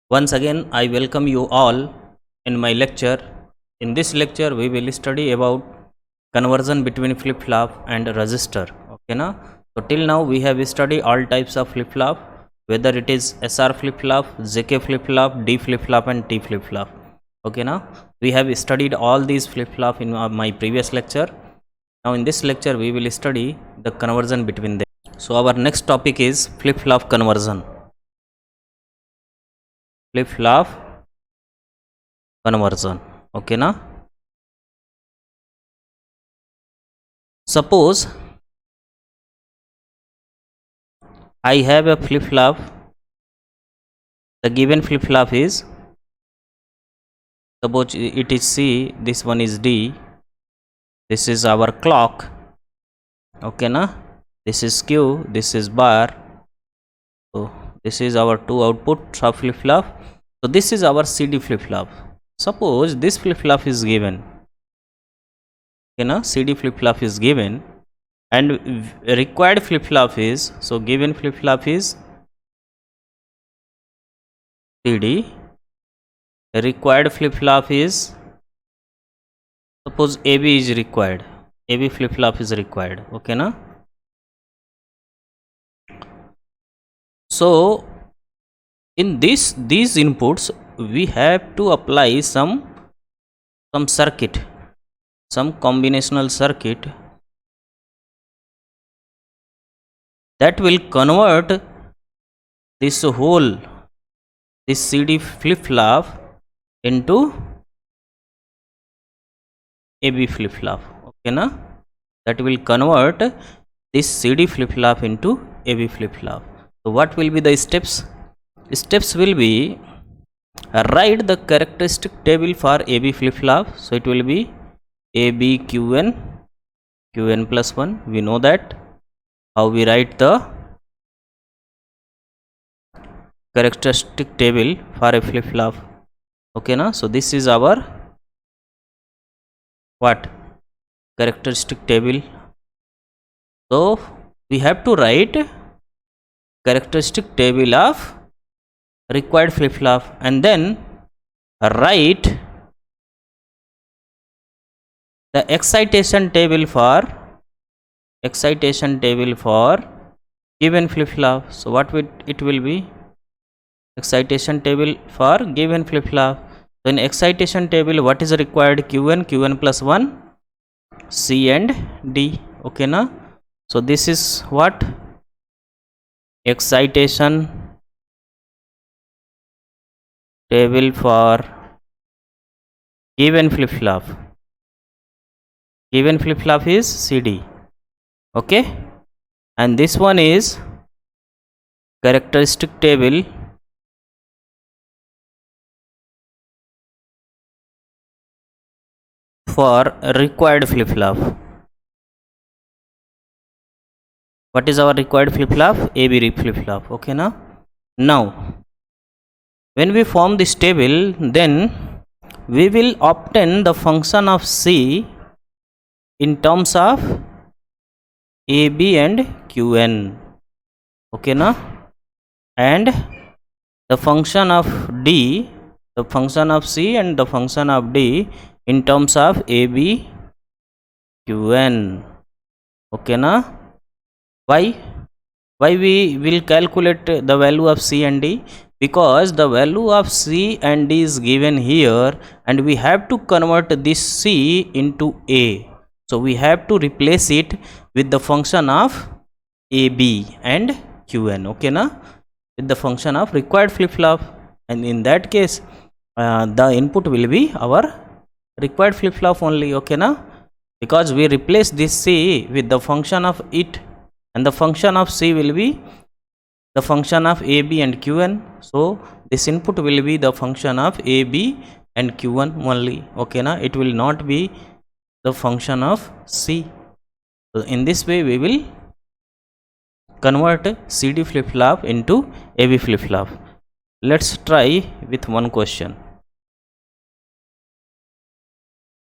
Once again, I welcome you all in my lecture. In this lecture, we will study about conversion between flip-flop and resistor. Okay, na? So till now, we have studied all types of flip-flop, whether it is SR flip-flop, JK flip-flop, D flip-flop, and T flip-flop. Okay, na? We have studied all these flip-flop in my previous lecture. Now, in this lecture, we will study the conversion between them. So our next topic is flip-flop conversion. Flip-flop conversion. Okay, na? Suppose I have a flip-flop. The given flip-flop is, suppose it is C, this one is D, this is our clock. Okay, na? This is Q, this is bar. So this is our two output of flip-flop. So this is our CD flip-flop. Suppose this flip-flop is given. Okay, na? CD flip-flop is given, and required flip-flop is, so given flip-flop is CD, required flip-flop is, suppose AB is required, AB flip-flop is required. Okay, na? So in these inputs we have to apply some circuit, some combinational circuit that will convert this whole, this CD flip-flop into AB flip-flop. Okay, na? That will convert this CD flip-flop into AB flip-flop. So what will be the steps? Steps will be, write the characteristic table for AB flip-flop. So it will be AB QN, QN plus 1. We know that. How we write the characteristic table for a flip-flop. Okay, na? So this is our what? Characteristic table. So we have to write characteristic table of required flip-flop, and then write the excitation table for given flip-flop. So what it will be? Excitation table for given flip-flop. So in excitation table, what is required? Qn, Qn plus 1, C and D. Okay, na? So this is what? Excitation table for given flip-flop. Given flip-flop is CD. Okay, and this one is characteristic table for required flip-flop. What is our required flip-flop? AB flip-flop. Okay, now when we form this table, then we will obtain the function of C in terms of AB and Qn. Okay, na? And the function of D, the function of C and the function of D in terms of AB Qn. Okay, na? Why we will calculate the value of C and D? Because the value of C and D is given here, and we have to convert this C into A. So we have to replace it with the function of AB and Qn. Okay, na? With the function of required flip-flop, and in that case the input will be our required flip-flop only. Okay, na? Because we replace this C with the function of it, and the function of C will be the function of AB and Qn. So this input will be the function of AB and Qn only. Okay, na? It will not be the function of C. So in this way we will convert CD flip-flop into AB flip-flop. Let's try with one question.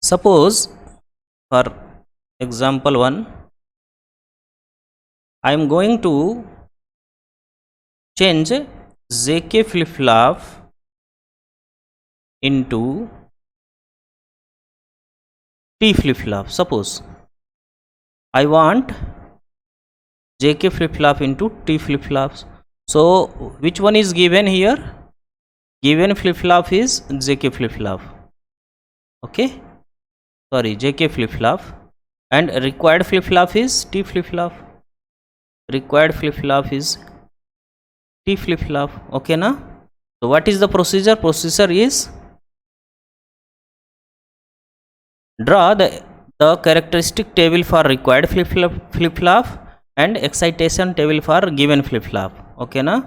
Suppose for example 1, I am going to change JK flip-flop into T flip flop. Suppose I want JK flip flop into T flip flops. So which one is given here? Given flip flop is JK flip flop. Okay, sorry, JK flip flop, and required flip flop is T flip flop. Required flip flop is T flip flop. Okay na? So what is the procedure? Procedure is draw the characteristic table for required flip flop and excitation table for given flip flop. Okay na?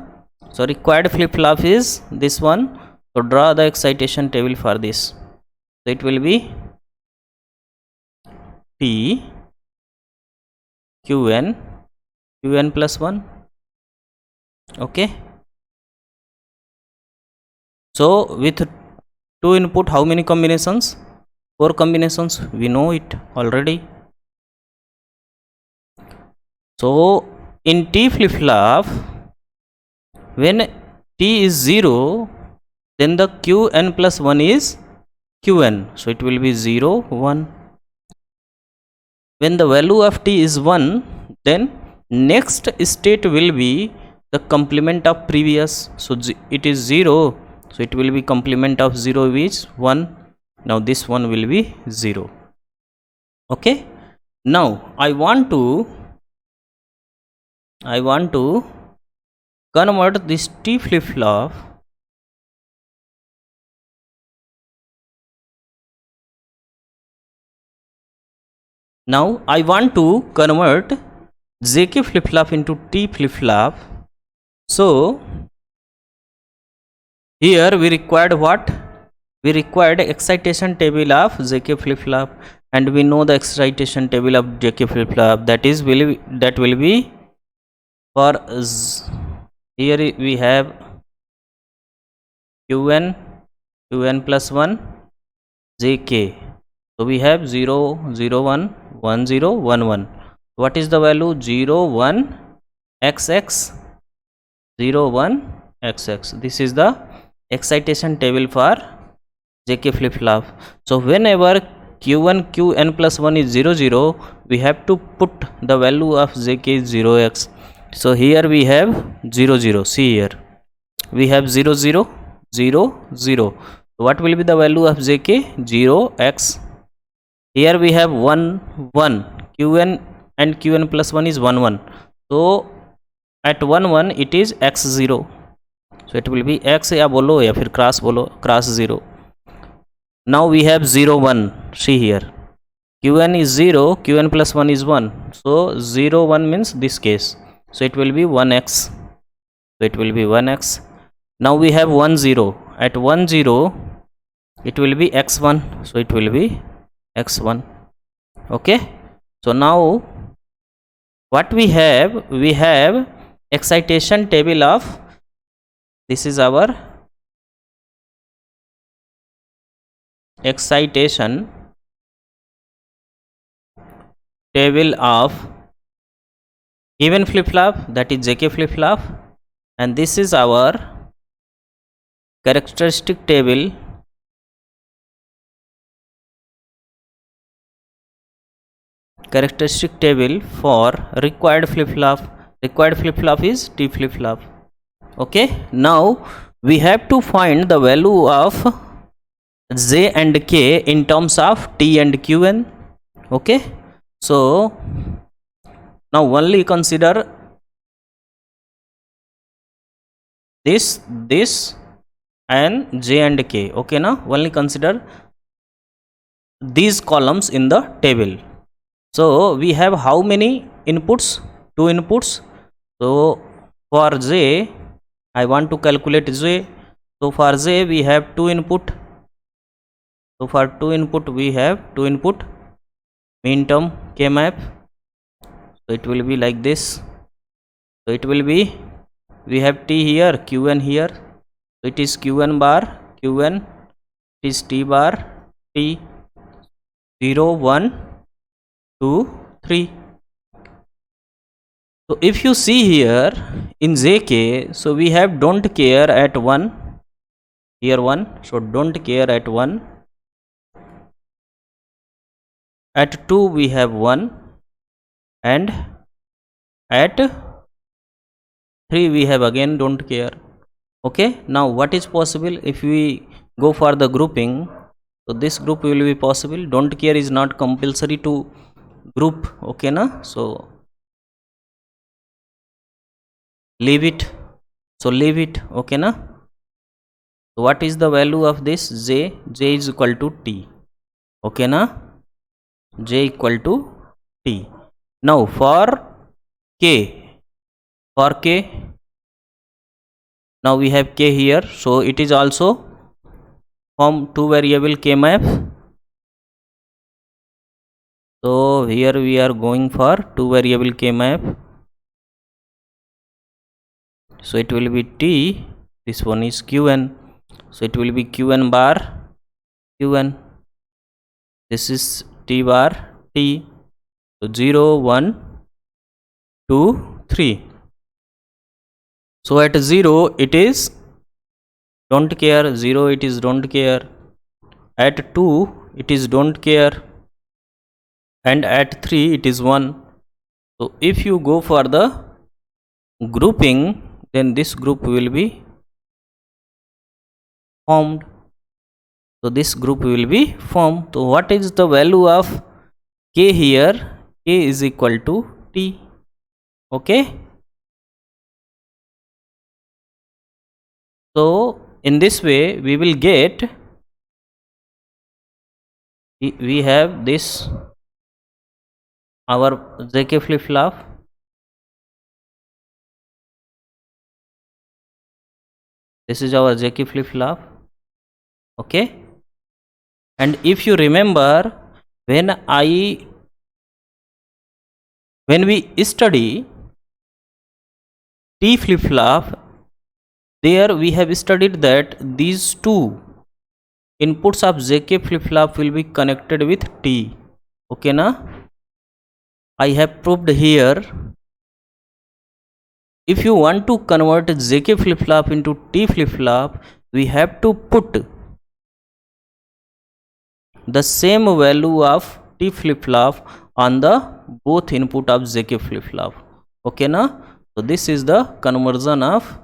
So required flip flop is this one. So draw the excitation table for this. So it will be T Qn plus 1. Okay. So with 2 input, how many combinations? 4 combinations. We know it already. So in T flip flop, when T is 0, then the Qn plus 1 is Qn. So it will be 0, 1. When the value of T is 1, then next state will be the complement of previous. So it is 0. So it will be complement of 0 is 1. Now this one will be 0. Okay. Now I want to convert this T flip flop now I want to convert JK flip flop into T flip flop. So here we required what? We required excitation table of JK flip flop, and we know the excitation table of JK flip flop, that will be for here we have Qn plus 1 JK. So we have 0, 0, 1, 1, 0, 1, 1. What is the value? 0, 1, XX, 0, 1, XX. This is the excitation table for JK flip flop. So whenever Q1 Qn plus 1 is 0, 0, we have to put the value of JK is 0x. So here we have 0, 0. See here, we have 0, 0, 0, 0. What will be the value of JK? 0x. Here we have 1, 1. Qn and Qn plus 1 is 1, 1. So at 1, 1 it is x0. So it will be x या बोलो या फिर cross बोलो, cross 0. Now we have 0, 1. See here, Qn is 0, Qn plus 1 is 1. So 0, 1 means this case. So it will be 1x. So it will be 1x. Now we have 1, 0. At 1, 0 it will be x1. So it will be x1. Okay. So now what we have excitation table of, this is our excitation table of given flip flop, that is JK flip flop, and this is our characteristic table for required flip flop. Required flip flop is T flip flop. Okay. Now we have to find the value of J and K in terms of T and Qn. Okay. So now only consider this and J and K. Okay now, only consider these columns in the table. So we have how many inputs? 2 inputs. So for J, I want to calculate J. So for J we have 2 input. So for 2 input we have 2 input mean term K map. So it will be like this. So it will be, we have T here, Qn here. So it is Qn bar, Qn, it is T bar, T, 0, 1, 2, 3. So if you see here in JK, so we have don't care at 1. here 1, so don't care at 1. At 2 we have 1, and at 3 we have again don't care. Okay, now what is possible if we go for the grouping? So this group will be possible. Don't care is not compulsory to group, okay na, so leave it, okay na. So what is the value of this? J is equal to T, okay na, J equal to T. Now for K, now we have K here, so it is also from two variable K map. So here we are going for two variable K map, so it will be T, this one is Qn, so it will be Qn bar Qn, this is T bar T, so 0 1 2 3. So at 0 it is don't care, 0 it is don't care, at 2 it is don't care, and at 3 it is 1. So if you go for the grouping, then this group will be formed. So this group will be formed. So what is the value of K here? K is equal to T, okay. So in this way we will get, we have this our JK flip-flop, this is our JK flip-flop, okay. And if you remember, when we study T flip-flop, there we have studied that these two inputs of JK flip-flop will be connected with T, okay na. I have proved here. If you want to convert JK flip-flop into T flip-flop, we have to put the same value of T flip-flop on the both input of JK flip-flop, okay na. So this is the conversion of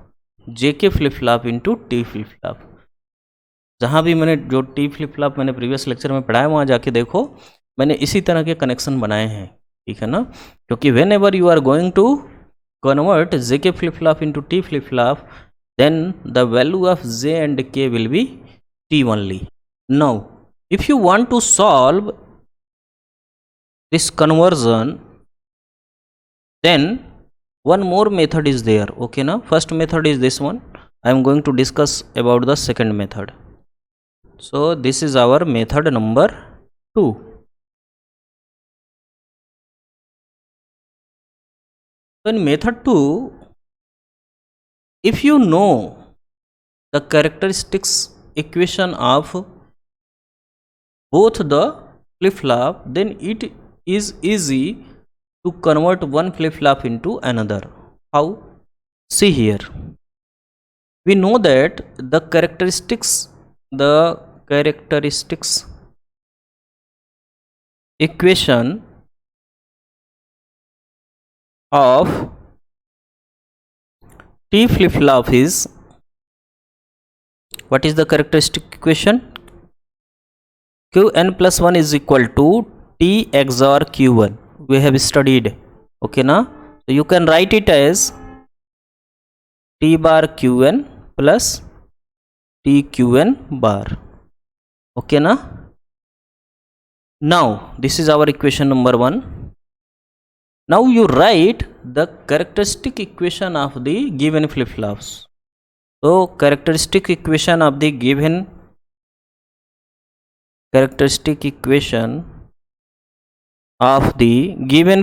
JK flip-flop into T flip-flop. जहाँ भी मैंने जो T flip-flop मैंने previous lecture में पढ़ाया, वहाँ जाके देखो, मैंने इसी तरह के कनेक्शन बनाए हैं, ठीक है ना. क्योंकि whenever you are going to convert JK flip-flop into T flip-flop, then the value of J and K will be T only. Now if you want to solve this conversion, then one more method is there, okay na. First method is this one. I am going to discuss about the second method. So this is our method number 2. In method 2, if you know the characteristics equation of both the flip-flop, then it is easy to convert one flip-flop into another. How? See here. We know that the characteristics equation of T flip-flop is, what is the characteristic equation? Qn plus 1 is equal to T XOR Q1. We have studied, okay na. So you can write it as T bar Qn plus T Qn bar, okay na. Now this is our equation number 1. Now you write the characteristic equation of the given flip-flops. So characteristic equation of the given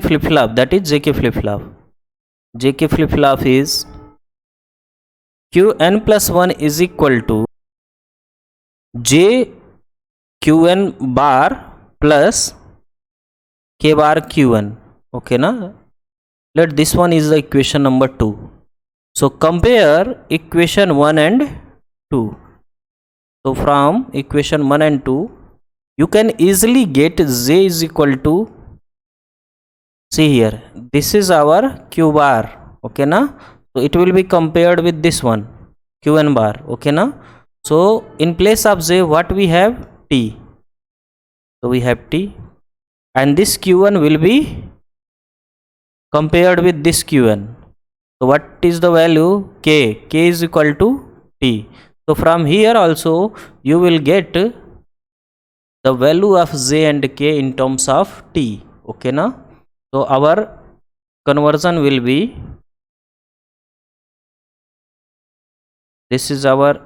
flip-flop, that is JK flip-flop. JK flip-flop is Qn plus 1 is equal to J Qn bar plus K bar Qn, okay na. Let this one is the equation number 2. So compare equation 1 and 2. So from equation 1 and 2, you can easily get J is equal to, see here, this is our Q bar, okay na. So it will be compared with this one, Qn bar, okay na. So in place of J, what we have? T. So we have T, and this Q1 will be compared with this Qn. So what is the value? K. K is equal to T. So from here also you will get the value of J and K in terms of T, okay na. So our conversion will be, this is our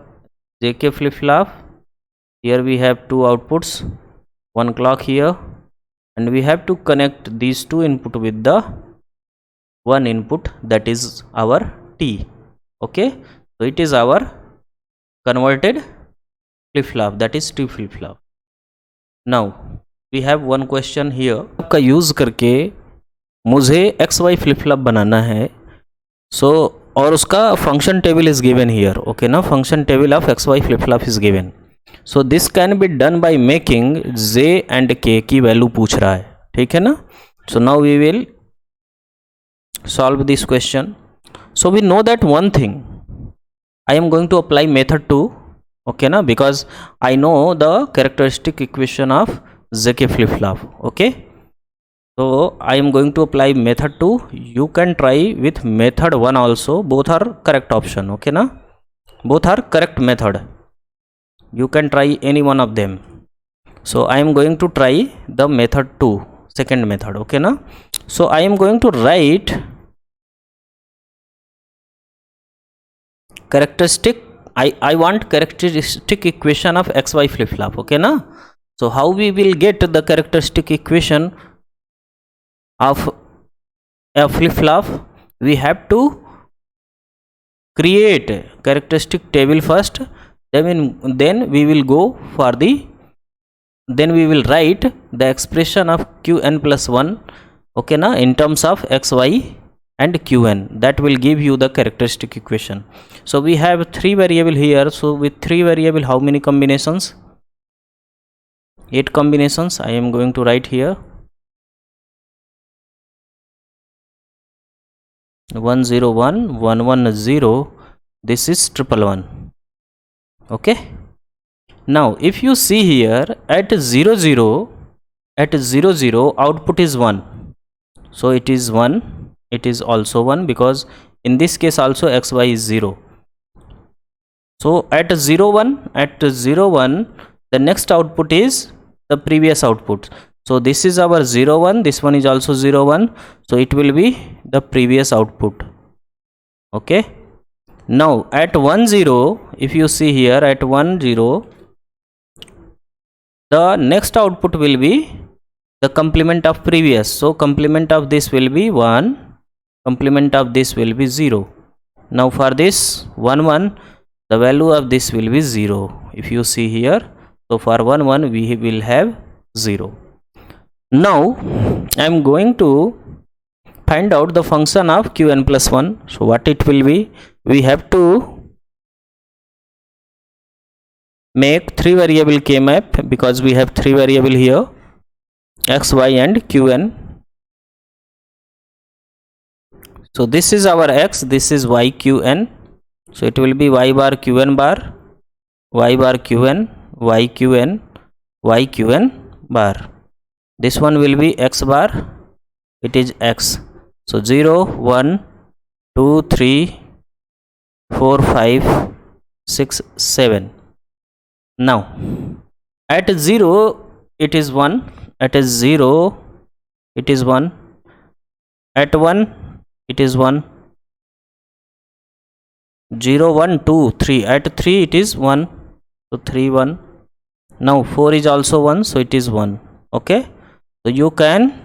JK flip-flop. Here we have two outputs, one clock here, and we have to connect these two input with the one input, that is our T, okay. So it is our converted flip-flop, that is T flip-flop. Now we have one question here, का use करके मुझे XY flip-flop बनाना है. So और उसका function table is given here, okay ना. Function table of XY flip-flop is given. So this can be done by making J and K की value पूछ रहा है, ठीक है ना. So now we will solve this question. So we know that one thing, I am going to apply method 2, okay na, because I know the characteristic equation of JK flip-flop, okay. So I am going to apply method 2. You can try with method 1 also, both are correct option, okay na, both are correct method. You can try any one of them. So I am going to try the method 2, second method, okay na. So I am going to write characteristic, I want characteristic equation of XY flip-flop, okay na. So how we will get the characteristic equation of a flip-flop? We have to create characteristic table first, then we will go for the, then we will write the expression of Qn plus 1, okay na, in terms of XY and Qn. That will give you the characteristic equation. So we have 3 variable here. So with 3 variable, how many combinations? 8 combinations. I am going to write here 101, 110. This is 111, okay. Now if you see here, at 0 0, at 0 0 output is 1, so it is 1, it is also 1, because in this case also XY is 0. So at 0 1, at 0 1, the next output is the previous output. So this is our 0 1, this one is also 0 1, so it will be the previous output, okay. Now at 1 0, if you see here, at 1 0, the next output will be the complement of previous. So complement of this will be 1, complement of this will be 0. Now for this 1 1, the value of this will be 0, if you see here. So for 1 1 we will have 0. Now I am going to find out the function of Qn plus 1. So what it will be? We have to make 3 variable K map, because we have 3 variable here, X, Y and Qn. So this is our X, this is Y Qn. So it will be Y bar Qn bar, Y bar Qn, Y Qn, Y Qn bar. This one will be X bar, it is X. So 0, 1, 2, 3, 4, 5, 6, 7. Now at 0 it is 1, at 0 it is 1, at 1 it is 1, 0 1 2 3, at 3 it is 1, so 3 1. Now 4 is also 1, so it is 1, okay. So you can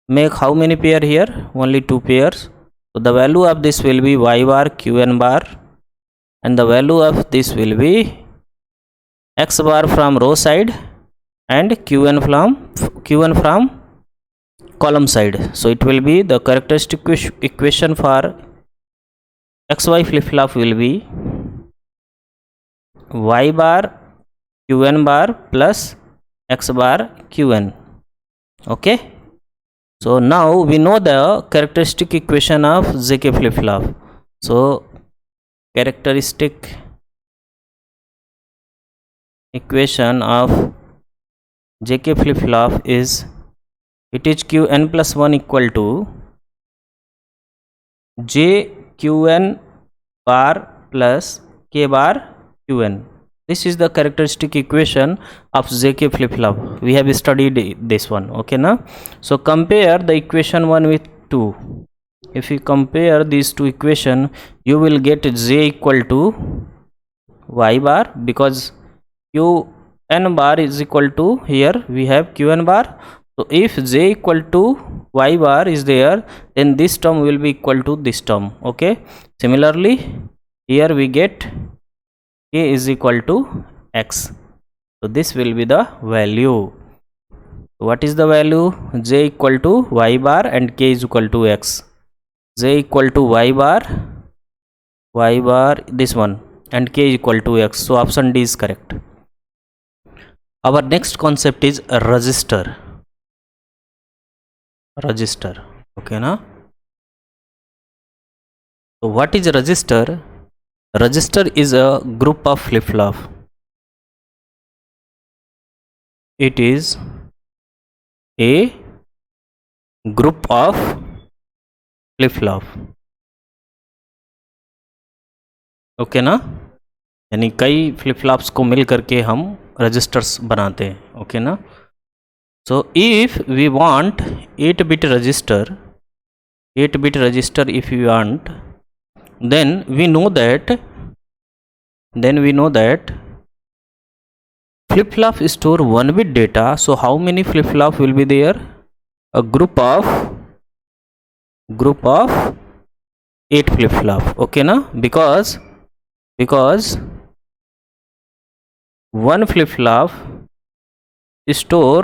make how many pair here? Only 2 pairs. So the value of this will be Y bar Qn bar, and the value of this will be X bar from row side and Qn from column side. So it will be the characteristic equation for XY flip-flop will be y bar qn bar plus x bar qn. Okay, so now we know the characteristic equation of JK flip-flop. So characteristic equation of JK flip-flop is, it is qn plus 1 equal to j qn bar plus k bar qn. This is the characteristic equation of JK flip-flop. We have studied this one. Okay now, so compare the equation 1 with 2. If you compare these two equation, you will get j equal to y bar, because qn bar is equal to, here we have qn bar. So if j equal to y bar is there, then this term will be equal to this term. Okay, similarly here we get k is equal to x. So this will be the value. What is the value? J equal to y bar and k is equal to x. J equal to y bar this one, and k is equal to x. So option D is correct. Our next concept is a register. Okay na? So what is a register? Register is a group of flip-flop. It is a group of flip-flop. Okay ना, यानी कई flip flops को मिल करके हम registers बनाते हैं. Okay ना, so if we want 8-bit register if you want, then we know that flip flop store 1-bit data. So how many flip flop will be there? A group of 8 flip flop. Okay na, because one flip flop store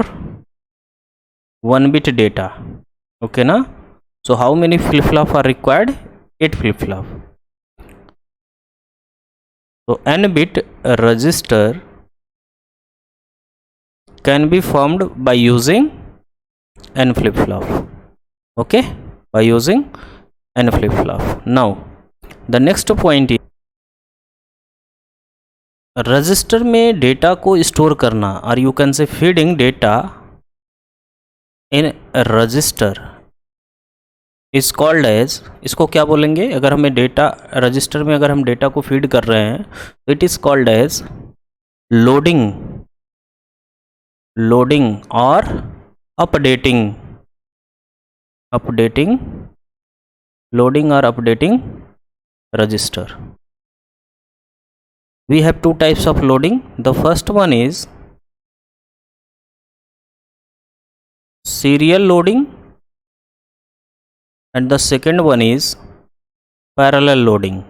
1-bit data. Okay na, so how many flip flop are required? 8 flip flop. So n-bit register can be formed by using n flip flop. Okay, by using n flip flop. Now the next point is, register में data को store करना, और you can say feeding data in register is called as, इसको क्या बोलेंगे? अगर हमें data register में अगर हम डेटा को फीड कर रहे हैं तो it is called as loading और अपडेटिंग. लोडिंग और updating register. We have two types of loading. The first one is serial loading and the second one is parallel loading.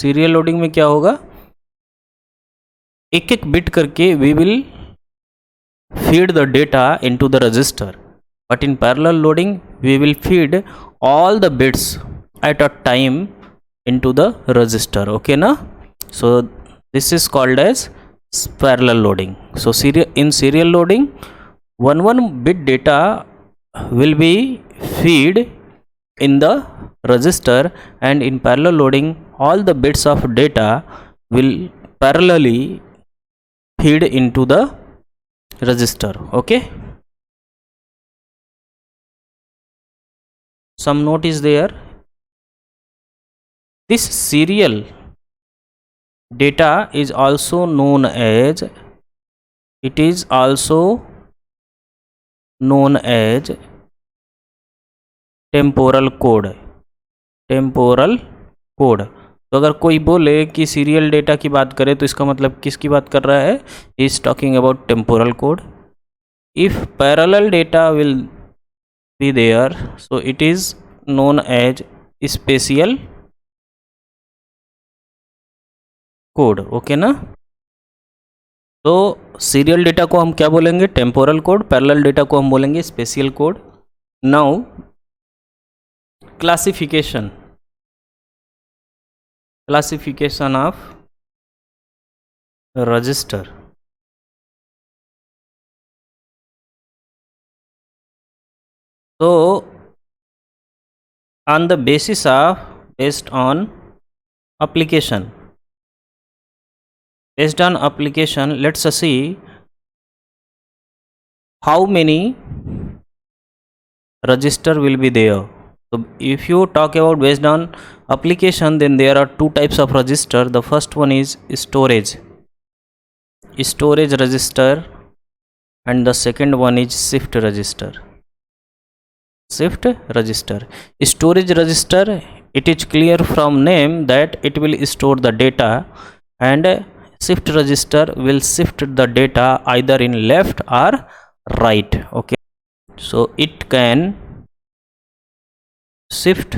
Serial loading में क्या होगा? एक एक बिट करके we will feed the data into the register, but in parallel loading we will feed all the bits at a time into the register. Okay na, so this is called as parallel loading. So in serial loading, one bit data will be feed in the register, and in parallel loading all the bits of data will parallelly feed into the register. Okay, some note is there. This serial data is also known as, temporal code. तो अगर कोई बोले कि serial data की बात करे तो इसका मतलब किसकी बात कर रहा है? Is talking about temporal code. If parallel data will be there, so it is known as spatial code. Okay ना, तो सीरियल डेटा को हम क्या बोलेंगे? Temporal code. पैरेलल डेटा को हम बोलेंगे spatial code. Now classification. classification of register. So on the basis of based on application, let's see how many register will be there. So if you talk about based on application, then there are two types of register. The first one is storage register, and the second one is shift register. Storage register, it is clear from name that it will store the data, and shift register will shift the data either in left or right. Okay, so it can shift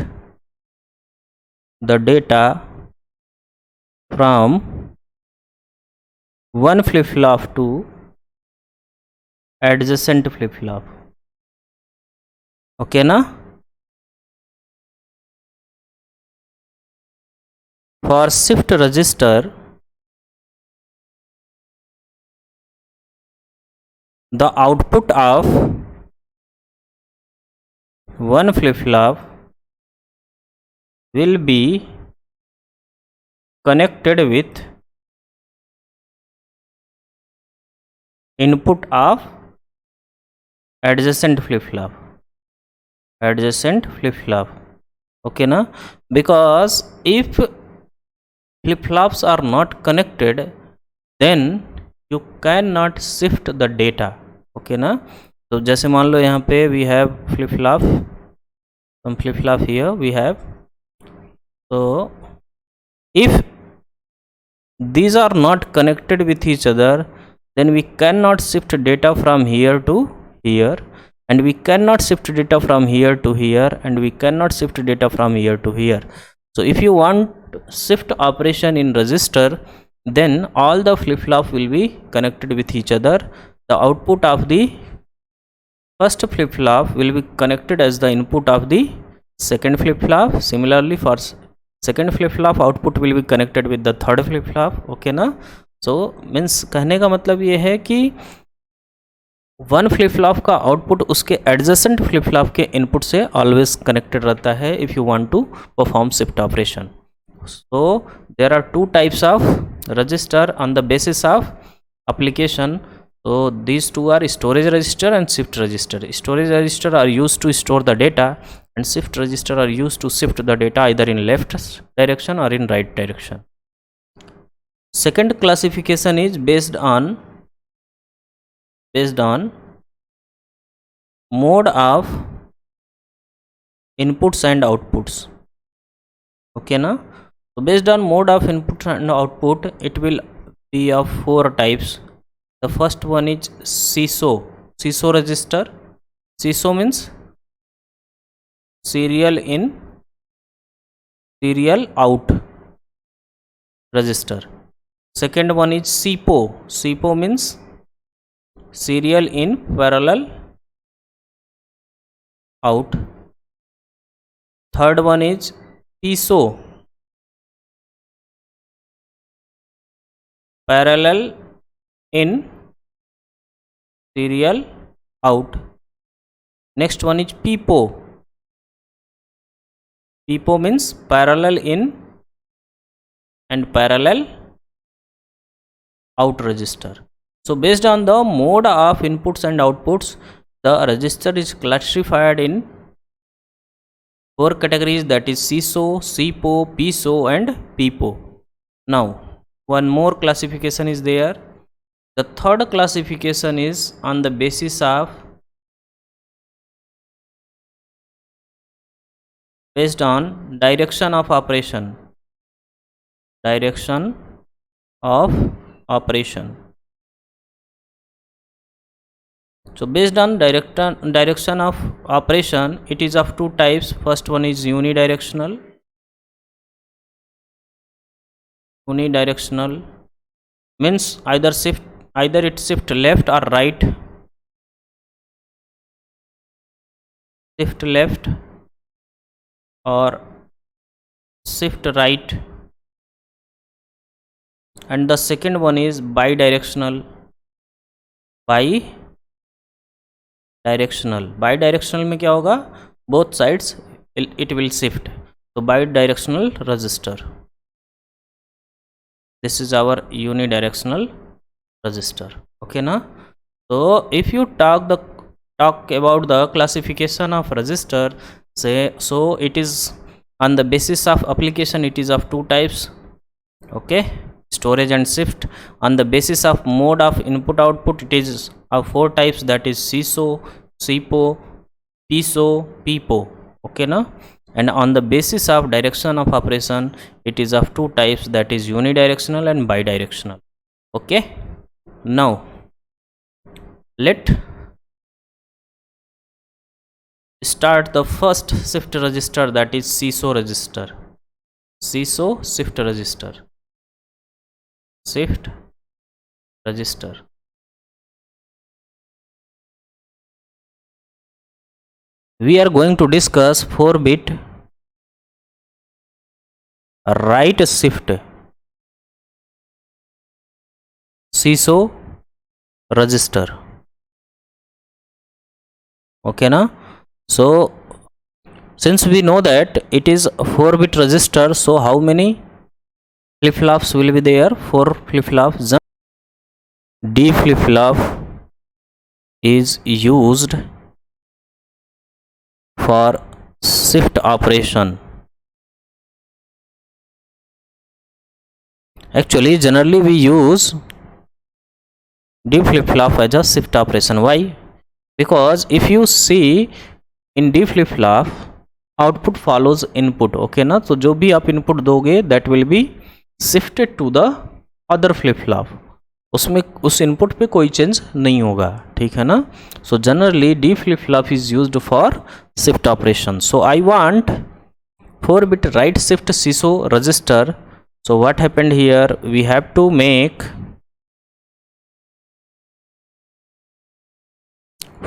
the data from one flip-flop to adjacent flip-flop. Okay na? For shift register, the output of one flip-flop will be connected with input of adjacent flip-flop. Okay na? Because if flip-flops are not connected, then you cannot shift the data. Okay na? तो जैसे मान लो यहाँ पे we have flip-flop, some flip-flop here we have. So if these are not connected with each other, then we cannot shift data from here to here, and we cannot shift data from here to here, and we cannot shift data from here to here. So if you want shift operation in register, then all the flip-flop will be connected with each other. The output of the first flip-flop will be connected as the input of the second flip-flop. Similarly, for second flip-flop, output will be connected with the third flip-flop. Okay ना? So means कहने का मतलब ये है कि one flip-flop का output उसके adjacent flip-flop के इनपुट से ऑलवेज कनेक्टेड रहता है if you want to perform shift operation. So there are two types of register on the basis of application. So these two are storage register and shift register. Storage register are used to store the data, and shift register are used to shift the data either in left direction or in right direction. Second classification is based on mode of inputs and outputs. Okay na? So based on mode of input and output, it will be of four types. The first one is SISO register. SISO means serial in, serial out register. Second one is SIPO means serial in, parallel out. Third one is PISO, parallel in, serial out. Next one is PIPO. PIPO means parallel in and parallel out register. So based on the mode of inputs and outputs, the register is classified in four categories, that is SISO, SIPO, PISO and PIPO. Now one more classification is there. The third classification is on the basis of based on direction of operation. So based on direction of operation, it is of two types. First one is unidirectional. Unidirectional means either it shift left or right. Shift left or shift right. and the second one is bidirectional. Bidirectional में क्या होगा, both sides it will shift. So bidirectional resistor, this is our unidirectional resistor. Okay na? So if you talk about the classification of resistor, say, so it is on the basis of application, it is of two types. Okay, storage and shift. On the basis of mode of input output, it is of four types, that is CISO, CPO, PISO, PIPO. Okay na? And on the basis of direction of operation, it is of two types, that is unidirectional and bidirectional. Okay, now let start the first shift register, that is CISO register. CISO shift register. Shift register. We are going to discuss 4-bit right shift CISO register. Okay na? So since we know that it is 4-bit register, so how many flip-flops will be there? 4 flip-flops. D flip-flop is used for shift operation. Actually, generally we use D flip-flop as a shift operation. Why? Because if you see in D flip-flop, output follows input. Okay ना? तो जो भी आप input दोगे, that will be shifted to the other flip-flop. उसमें उस input पे कोई चेंज नहीं होगा. ठीक है ना? So generally D flip flop is used for shift operation. So I want 4-bit right shift CISO register. So what happened here? We have to make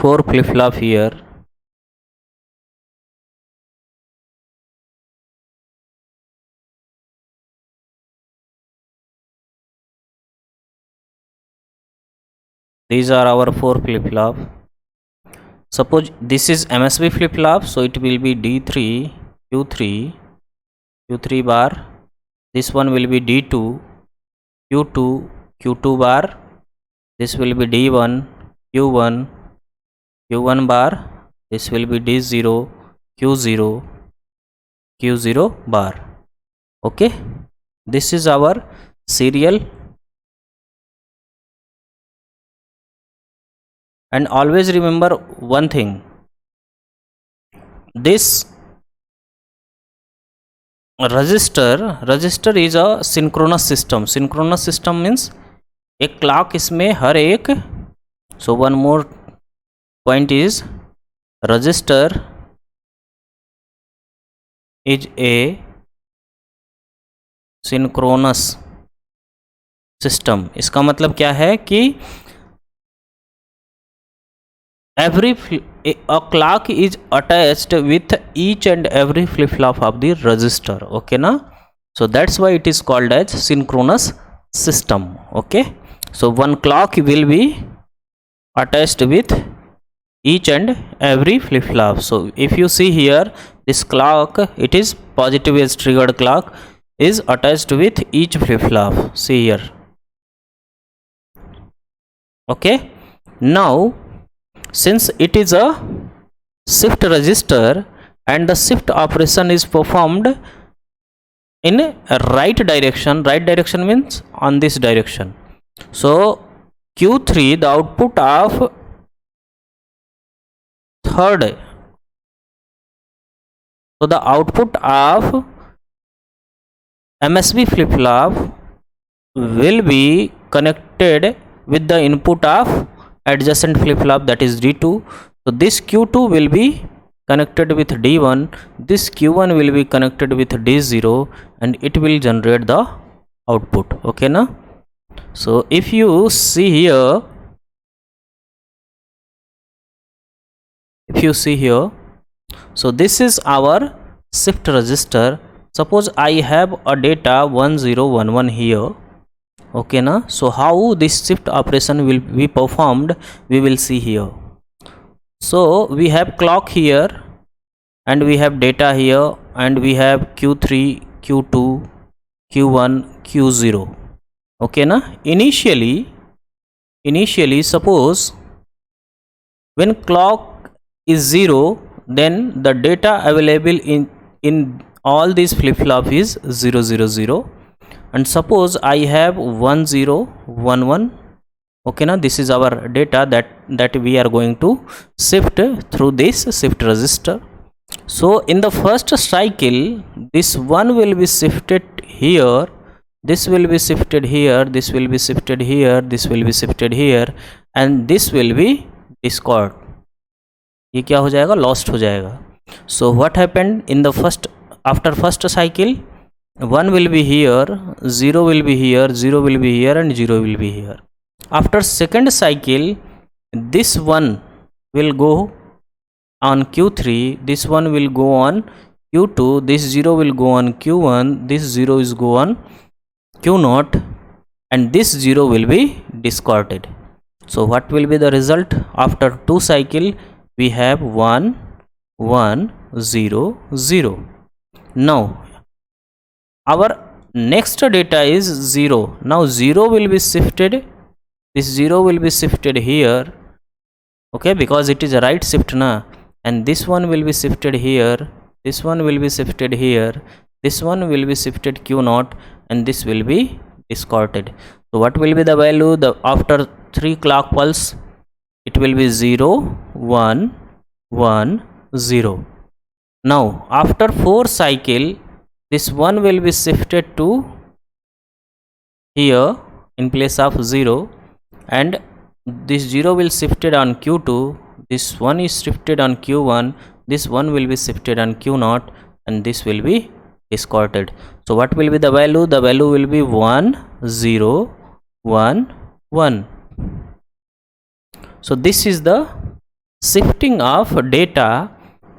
4 flip-flop here. These are our 4 flip-flop. Suppose this is MSB flip-flop, so it will be D3, Q3 bar. This one will be D2, Q2 bar. This will be D1, Q1 bar. This will be D0, Q0 bar. Okay, this is our serial. And always remember one thing, this register is a synchronous system. Synchronous system means एक clock इसमें हर एक. So one more point is register is a synchronous system. इसका मतलब क्या है कि every a clock is attached with each and every flip-flop of the register. Okay na? So that's why it is called as synchronous system. Okay, so one clock will be attached with each and every flip-flop. So if you see here, this clock, it is positive edge triggered clock is attached with each flip-flop. See here. Okay, now since it is a shift register and the shift operation is performed in right direction means on this direction. So Q3, the output of third, so the output of MSB flip-flop will be connected with the input of adjacent flip-flop, that is D2. So this Q2 will be connected with D1, this Q1 will be connected with D0, and it will generate the output. Okay na? So if you see here, so this is our shift register. Suppose I have a data 1011 here, Okay na. So how this shift operation will be performed, we will see here. So we have clock here, and we have data here, and we have q3, q2, q1, q0. Okay na. Initially suppose when clock is 0, then the data available in all these flip flop is 0 0 0. And suppose I have 1 0 1 1. Okay now, this is our data that we are going to shift through this shift register. So in the first cycle, this one will be shifted here, this will be shifted here, this will be shifted here, this will be shifted here, and this will be discard. ये क्या हो जाएगा, lost हो जाएगा. So what happened in the first, after first cycle, 1 will be here, 0 will be here, 0 will be here, and 0 will be here. After second cycle, this one will go on q3, this one will go on q2, this 0 will go on q1, this 0 is go on q0, and this 0 will be discarded. So what will be the result? After 2 cycle, we have 1 1 0 0. Now our next data is 0. Now 0 will be shifted, this 0 will be shifted here, okay, because it is a right shift na. And this one will be shifted here, this one will be shifted here, this one will be shifted q0, and this will be discarded. So what will be the value? The after 3 clock pulse, it will be 0 1 1 0. Now after 4 cycle, this one will be shifted to here in place of 0, and this 0 will shifted on q2, this one is shifted on q1, this one will be shifted on q0, and this will be discarded. So what will be the value? The value will be 1 0 1 1. So this is the shifting of data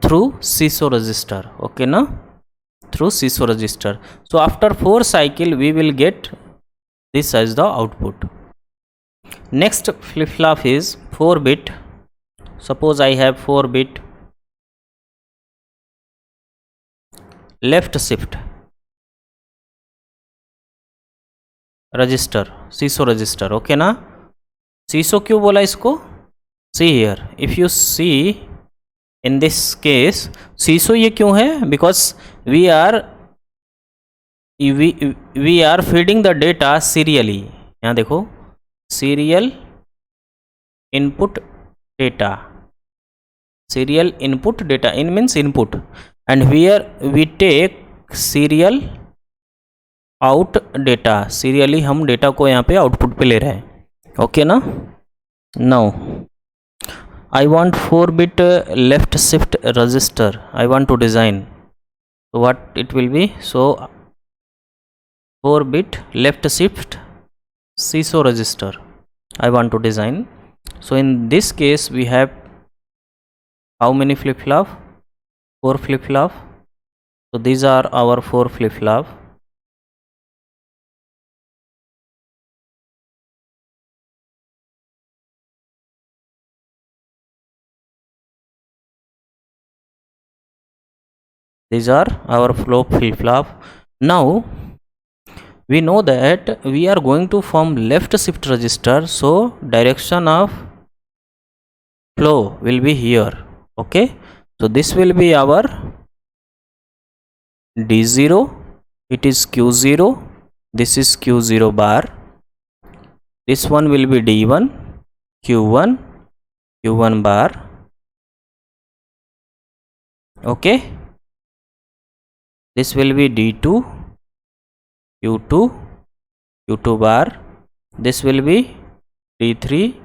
through CISO register. Okay na, through CISO register. So after 4 cycle, we will get this as the output. Next flip flop is 4 bit. Suppose I have 4 bit left shift register, CISO register. Okay na. CISO क्यों बोला इसको? See here, if you see in this case, CISO ये क्यों है? Because we are feeding the data serially. यहाँ देखो, serial input data, serial input data, in means input, and here we take serial out data. serially हम data को यहाँ पे output पे ले रहे हैं. Okay ना. Now I want 4 bit left shift register I want to design. So what it will be? So 4 bit left shift CISO register I want to design. So in this case, we have how many flip flop? 4 flip flop. So these are our 4 flip flop. These are our flow flip flop. Now we know that we are going to form left shift register, so direction of flow will be here. Okay, so this will be our D0, it is Q0, this is Q0 bar, this one will be D1, Q1, Q1 bar. Okay, this will be D2, Q2, Q2 bar, this will be D3,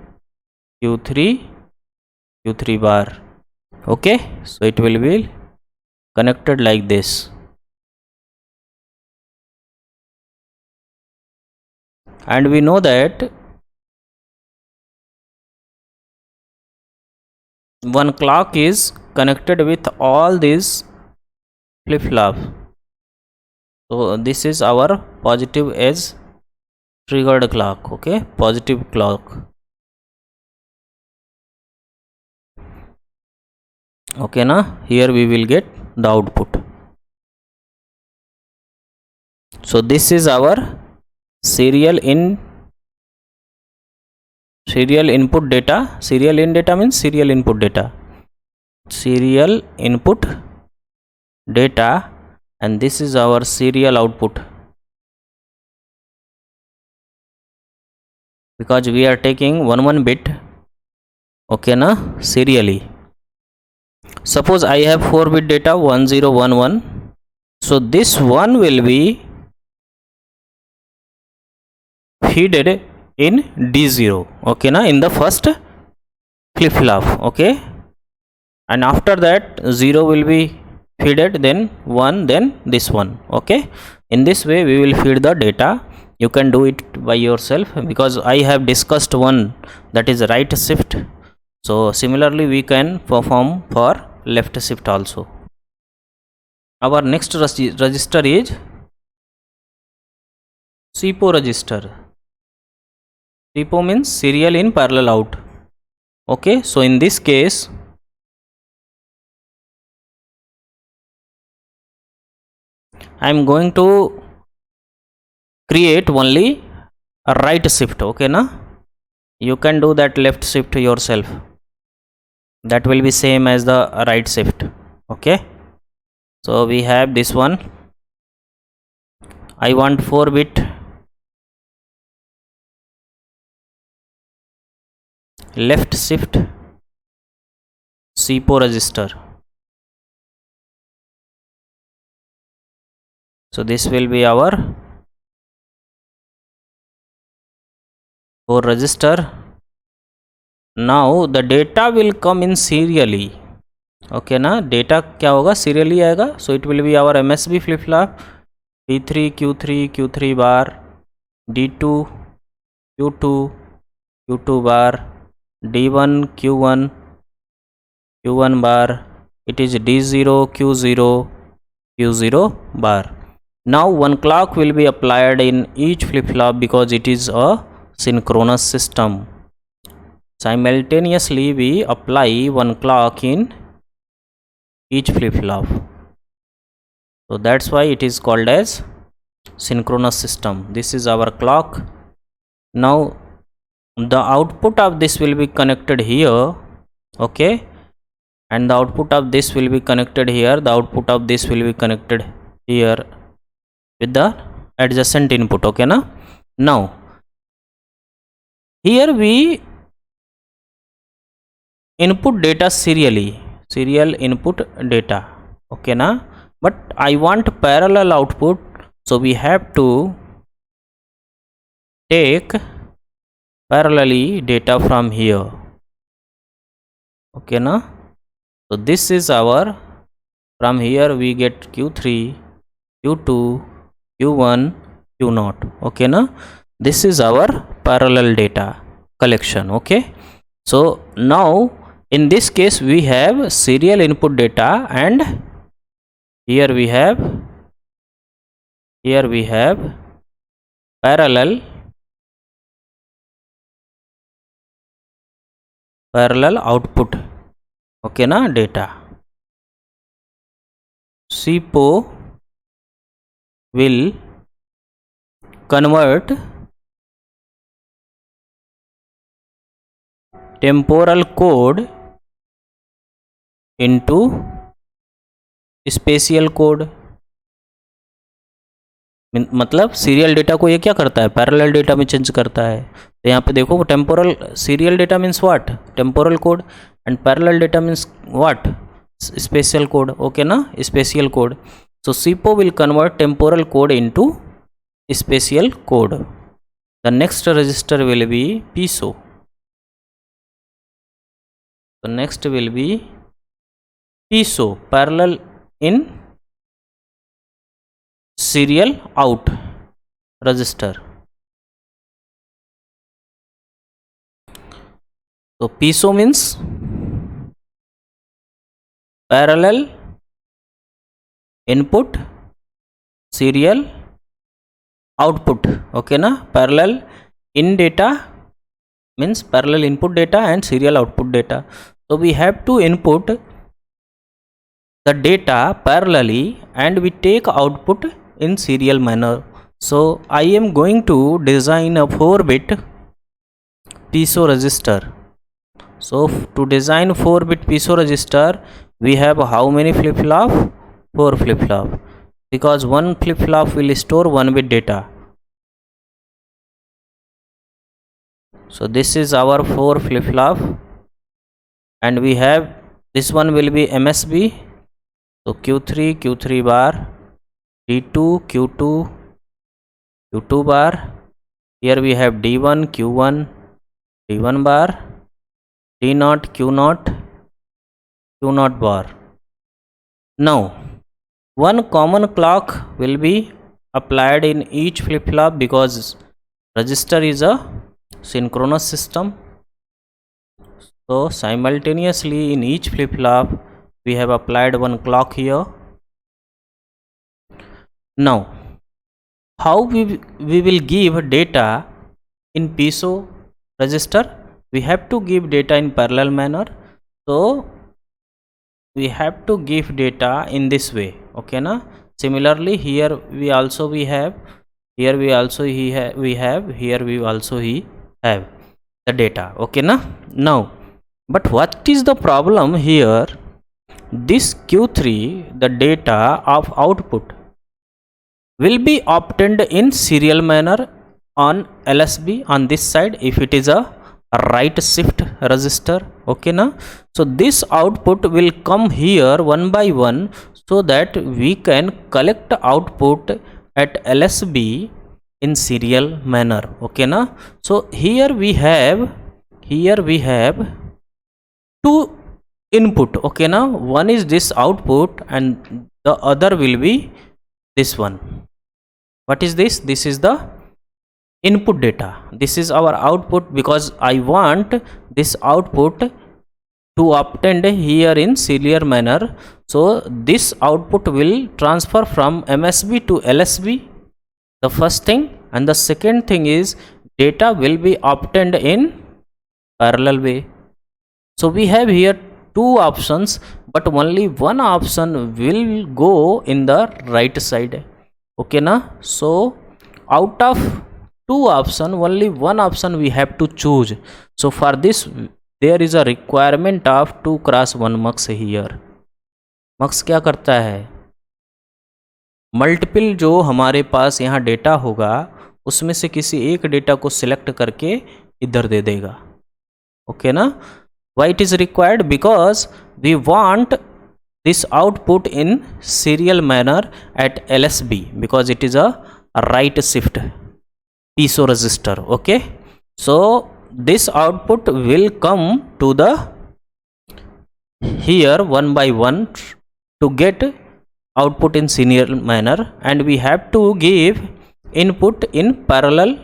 Q3, Q3 bar. Okay, so it will be connected like this. And we know that one clock is connected with all these flip flop. So this is our positive edge triggered clock. Okay, positive clock. Okay, now here we will get the output. So this is our serial input data. Serial in data means serial input data. Serial input data, and this is our serial output, because we are taking one bit. Okay, na, serially. Suppose I have 4-bit data 1011. So this one will be feeded in D0. Okay, na, in the first flip flop. Okay, and after that 0 will be feeded, then 1, then this one. Okay, in this way we will feed the data. You can do it by yourself, because I have discussed one, that is right shift. So similarly we can perform for left shift also. Our next register is SIPO register. SIPO means serial in parallel out. Okay, so in this case I am going to create only a right shift. Okay, na, you can do that left shift yourself, that will be same as the right shift. Okay, so we have this one. I want 4-bit left shift SIPO register. So this will be our 4 register. Now the data will come in serially. Okay, na, data क्या होगा, serially आएगा. So it will be our MSB flip flop, D3 Q3 Q3 bar, D2 Q2 Q2 bar, D1 Q1 Q1 bar. It is D0 Q0 Q0 bar. Now one clock will be applied in each flip flop, because it is a synchronous system. Simultaneously we apply one clock in each flip flop. So that's why it is called as synchronous system. This is our clock. Now the output of this will be connected here. Okay, and the output of this will be connected here. The output of this will be connected here with the adjacent input. Okay, na. Now here we input data serially, serial input data. Okay, na, but I want parallel output, so we have to take parallelly data from here. Okay, na, so this is our, from here we get Q3 Q2 Q1 Q0. Okay, na, this is our parallel data collection. Okay, so now in this case we have serial input data, and here we have parallel output. Okay, na, data. SIPO will convert temporal code into spatial code. मतलब serial data को ये क्या करता है, parallel data में change करता है. तो यहाँ पे देखो, temporal serial data means what, temporal code, and parallel data means what, spatial code. Okay ना, spatial code. So SIPO will convert temporal code into spatial code. The next register will be PISO. The next will be PISO, parallel in serial out register. So PISO means parallel input serial output. Okay na, parallel in data means parallel input data and serial output data. So we have to input the data parallelly and we take output in serial manner. So I am going to design a 4-bit piezo resistor. So to design 4-bit piezo resistor, we have how many flip-flop? 4 flip-flop, because one flip-flop will store 1-bit data. So this is our 4 flip-flop, and we have this one will be MSB. So Q3, Q3 bar, D2, Q2, Q2 bar. Here we have D1, Q1, D1 bar, D0, Q0, Q0 bar. Now one common clock will be applied in each flip-flop because register is a synchronous system. So simultaneously in each flip-flop we have applied one clock here. Now how we will give data in piezo register? We have to give data in parallel manner. So we have to give data in this way. Okay na. Similarly here we also have, here we also here we also have the data. Okay na. Now but what is the problem here? This Q3, the data of output will be obtained in serial manner on LSB on this side if it is a right shift resistor. Okay na. So this output will come here one by one so that we can collect output at LSB in serial manner. Okay na. So here we have two input. Okay na. One is this output and the other will be this one. What is this? This is the input data. This is our output because I want this output to obtained here in serial manner. So this output will transfer from MSB to LSB, the first thing, and the second thing is data will be obtained in parallel way. So we have here two options, but only one option will go in the right side. Okay na. So out of two option, only one option we have to choose. So for this there is a requirement of 2x1 mux here. mux क्या करता है? Multiple जो हमारे पास यहाँ data होगा उसमें से किसी एक डेटा को सिलेक्ट करके इधर दे देगा. ओके ना. Why it is required? Because we want this output in serial manner at LSB because it is a right shift piezo resistor. Okay, so this output will come to the here one by one to get output in serial manner, and we have to give input in parallel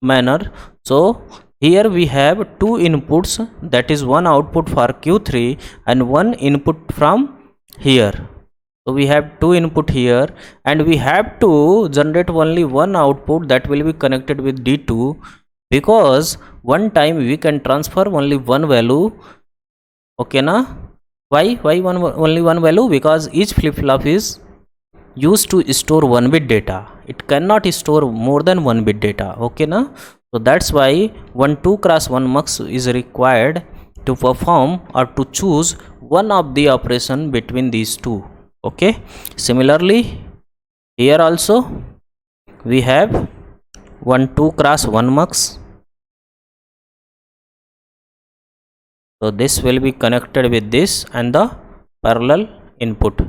manner. So here we have two inputs, that is one output for Q3 and one input from here. So we have two input here and we have to generate only one output that will be connected with D2 because one time we can transfer only one value. Okay na. Why only one value? Because each flip-flop is used to store 1-bit data. It cannot store more than 1-bit data. Okay na. So that's why 2x1 mux is required to perform or to choose one of the operation between these two. Okay, similarly here also we have 2x1 mux. So this will be connected with this and the parallel input,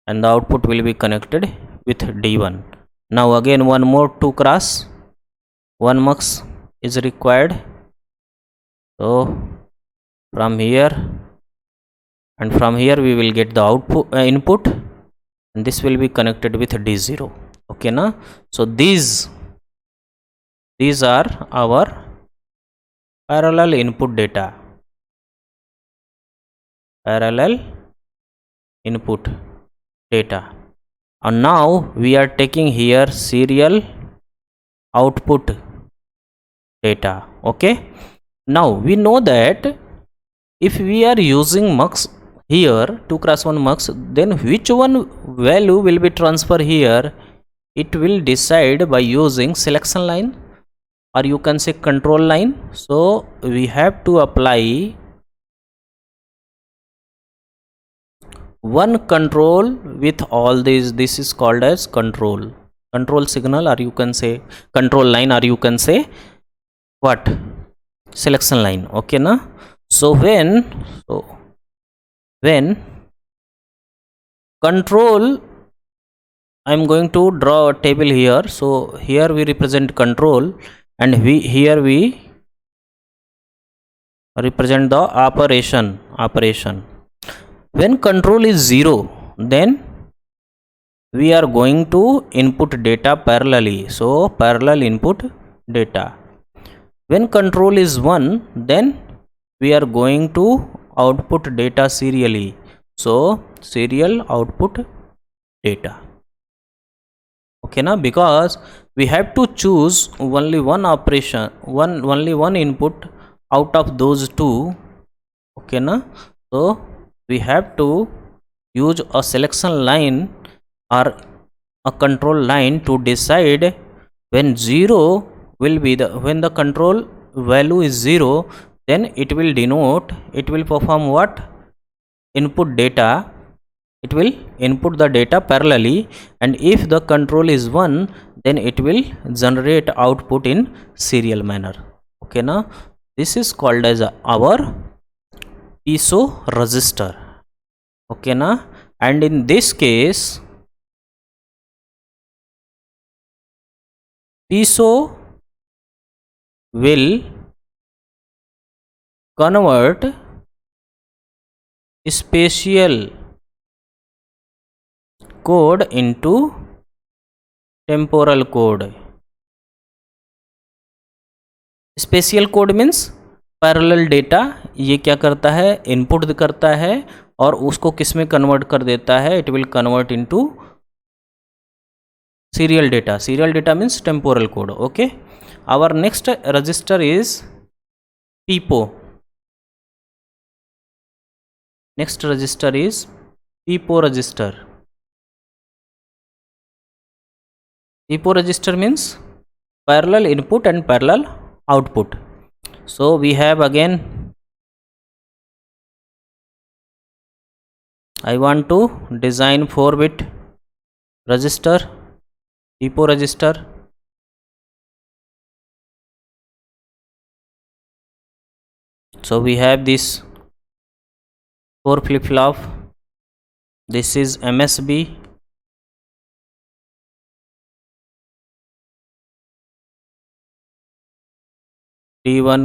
and the output will be connected with D1. Now again one more 2x1 mux is required. So from here and from here we will get the output input, and this will be connected with D0. Okay na. So these are our parallel input data, and now we are taking here serial output data. Okay, now we know that if we are using mux here 2 cross 1 mux, then which one value will be transferred here? It will decide by using selection line, or you can say control line. So we have to apply one control with all these. This is called as control signal, or you can say control line, or you can say what, selection line. Okay na. So when control, I am going to draw a table here. So here we represent control, and here we represent the operation. When control is 0, then we are going to input data parallelly. So parallel input data. When control is 1, then we are going to output data serially. So serial output data. Okay na, because we have to choose only one operation, only one input out of those two. Okay na. So we have to use a selection line or a control line to decide when 0 will be when the control value is 0, then it will denote, it will perform what, input data. It will input the data parallelly, and if the control is 1, then it will generate output in serial manner. Okay na. This is called as our piezo resistor. Okay na. And in this case, piezo will convert spatial code into temporal code. Spatial code means parallel data. ये क्या करता है, input करता है और उसको किस में कन्वर्ट कर देता है, it will convert into serial data. Serial data means temporal code. Okay, our next register is PIPO. Next register is PIPO register. PIPO register means parallel input and parallel output. So we have again, I want to design 4-bit register, PIPO register. So we have this 4 flip-flop. This is MSB. D1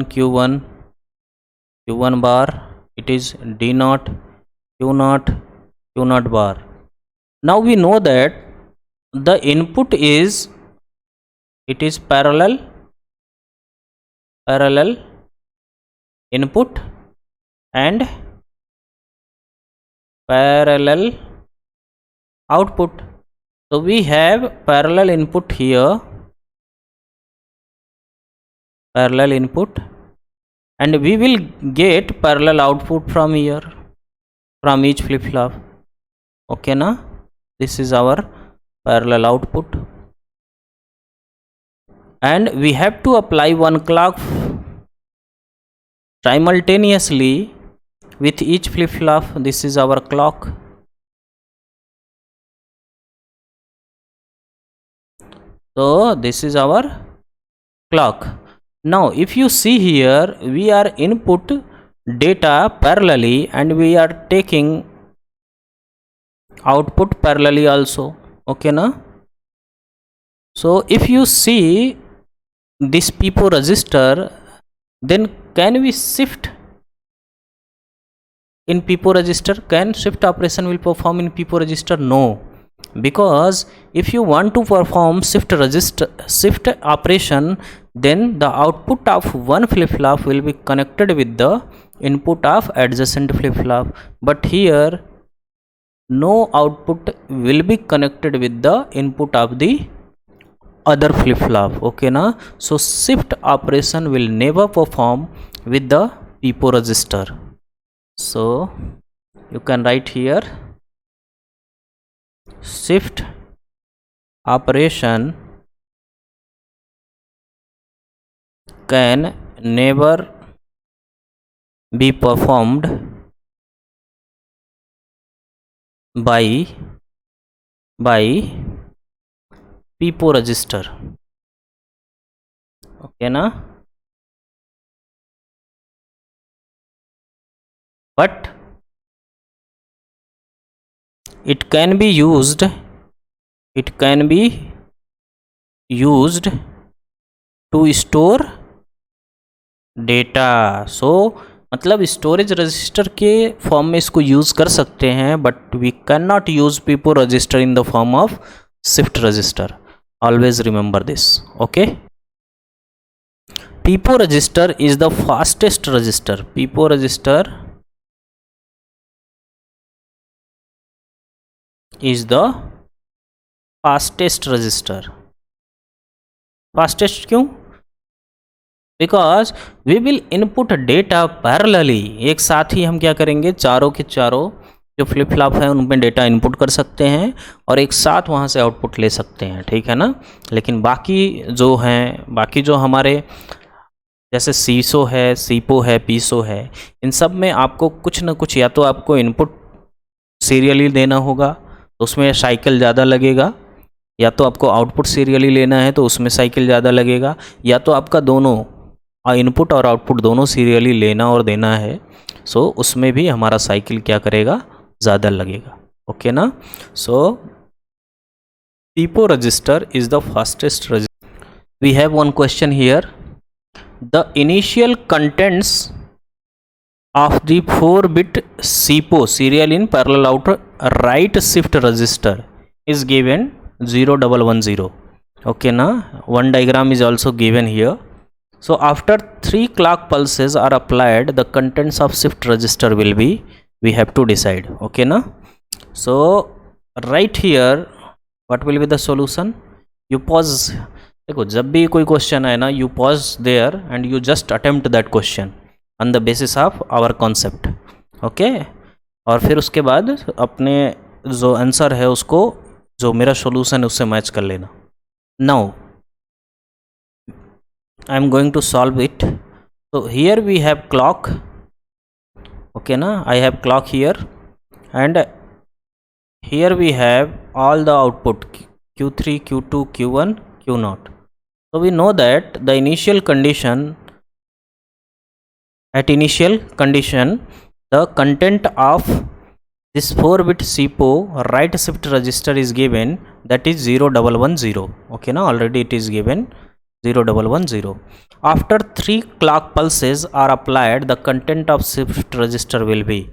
Q1 bar, it is D0 Q0 bar. Now we know that the input is, it is parallel input and parallel output. So we have parallel input here, parallel input, and we will get parallel output from here, from each flip-flop. Okay na. This is our parallel output, and we have to apply one clock simultaneously with each flip-flop. This is our clock. So this is our clock. Now if you see here, we are input data parallelly and we are taking output parallelly also. Okay na. So if you see this PIPO register, then can we shift in PIPO register? Can shift operation will perform in PIPO register? No, because if you want to perform shift operation, then the output of one flip-flop will be connected with the input of adjacent flip-flop, but here no output will be connected with the input of the other flip flop. Okay na, so shift operation will never perform with the PIPO register. So you can write here, shift operation can never be performed by PIPO register. Okay na, but it can be used to store data. सो मतलब storage register के form में इसको use कर सकते हैं, but we can not use PIPO register in the form of shift register. Always remember this. Okay, PIPO register is the fastest register. PIPO register is the fastest register. Fastest क्यों? Because we will input data parallelly. एक साथ ही हम क्या करेंगे, चारों के चारों जो फ्लिप फ्लॉप है उनमें डेटा इनपुट कर सकते हैं और एक साथ वहाँ से आउटपुट ले सकते हैं. ठीक है ना. लेकिन बाकी जो हमारे जैसे सीसो है, सीपो है, पीसो है, इन सब में आपको कुछ ना कुछ, या तो आपको इनपुट सीरियली देना होगा तो उसमें साइकिल ज़्यादा लगेगा, या तो आपको आउटपुट सीरियली लेना है तो उसमें साइकिल ज़्यादा लगेगा, या तो आपका दोनों इनपुट और आउटपुट दोनों सीरियली लेना और देना है. सो उसमें भी हमारा साइकिल क्या करेगा, ज़्यादा लगेगा. ओके ना. So PIPO register is the fastest register. We have one question here. The initial contents of the 4-bit SIPO serial in parallel out write shift register is given 0110. Okay na, one diagram is also given here. So after 3 clock pulses are applied, the contents of shift register will be, we have to decide. Okay na. So right here what will be the solution? You pause. देखो, जब भी कोई question आए ना, you pause there and you just attempt that question on the basis of our concept. Okay, और फिर उसके बाद अपने जो आंसर है उसको, जो मेरा सॉल्यूशन है उससे मैच कर लेना. Now I am going to solve it. तो here we have clock. Okay ना, I have clock here and here we have all the output Q3, Q2, Q1, Q0. So we know that the initial condition, at initial condition, the content of this 4-bit SIPO write shift register is given, that is 0110. Okay now, already it is given 0110. After 3 clock pulses are applied, the content of shift register will be,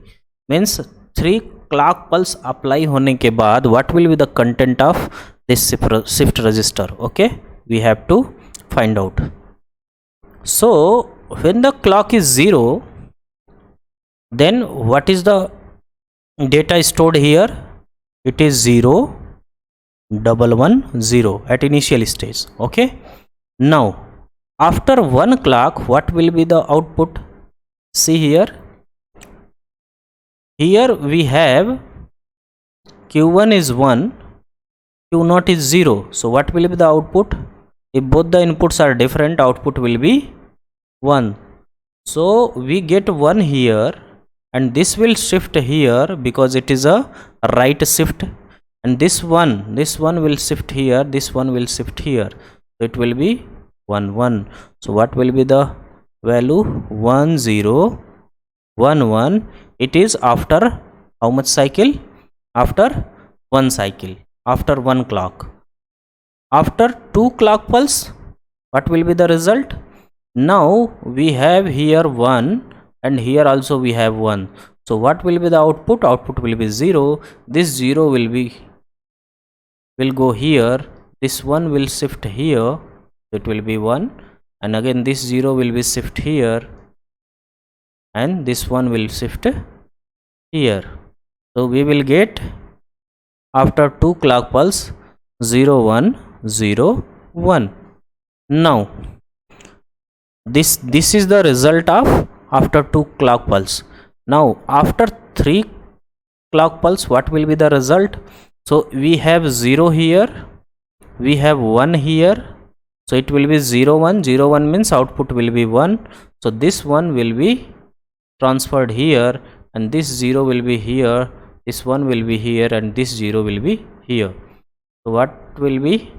means 3 clock pulse apply होने के बाद what will be the content of this shift register. Okay, we have to find out. So when the clock is 0, then what is the data stored here? It is 0110 at initial stage. Okay, now after 1 clock what will be the output? See here we have Q1 is 1, Q0 is 0. So what will be the output? If both the inputs are different, output will be 1. So we get 1 here and this will shift here because it is a right shift, and this one will shift here, this one will shift here, so it will be 1 1. So what will be the value? 1 0 1 1. It is after how much cycle? After 1 cycle, after 1 clock. After 2 clock pulse, what will be the result? Now we have here 1 and here also we have 1. So what will be the output? Output will be 0. This 0 will go here, this 1 will shift here, it will be 1, and again this 0 will be shift here and this 1 will shift here. So we will get after 2 clock pulse 0 1 0 1. Now this is the result of after 2 clock pulse. Now after 3 clock pulse, what will be the result? So we have 0 here, we have 1 here, so it will be 0 1. 0 1 means output will be 1, so this 1 will be transferred here, and this 0 will be here, this 1 will be here, and this 0 will be here. So what will be?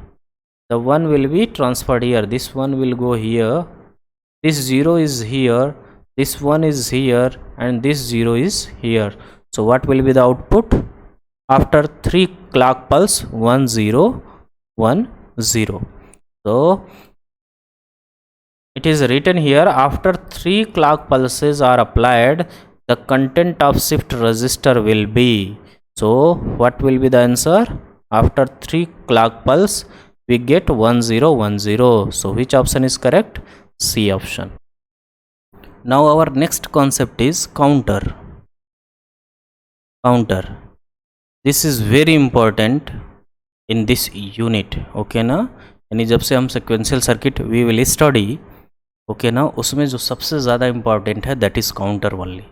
The 1 will be transferred here, this 1 will go here, this 0 is here, this 1 is here, and this 0 is here. So what will be the output after 3 clock pulse? 1 0 1 0. So it is written here, after 3 clock pulses are applied, the content of shift register will be. So what will be the answer? After 3 clock pulse we get 1010. So which option is correct? C option. Now our next concept is counter. Counter, this is very important in this unit. Okay ना, यानी जब से हम sequential circuit we will study, okay ना, उसमें जो सबसे ज़्यादा इम्पॉर्टेंट है that is counter only.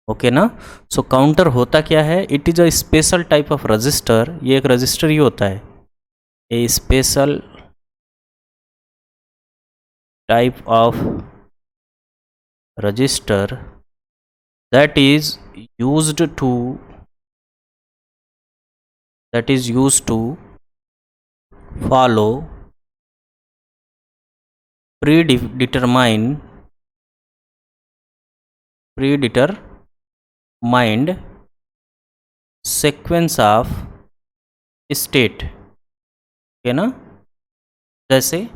Okay ना. सो काउंटर होता क्या है? It is a special type of register. ये एक रजिस्टर ही होता है, a special type of register that is used to follow predetermined sequence of state. है ना. जैसे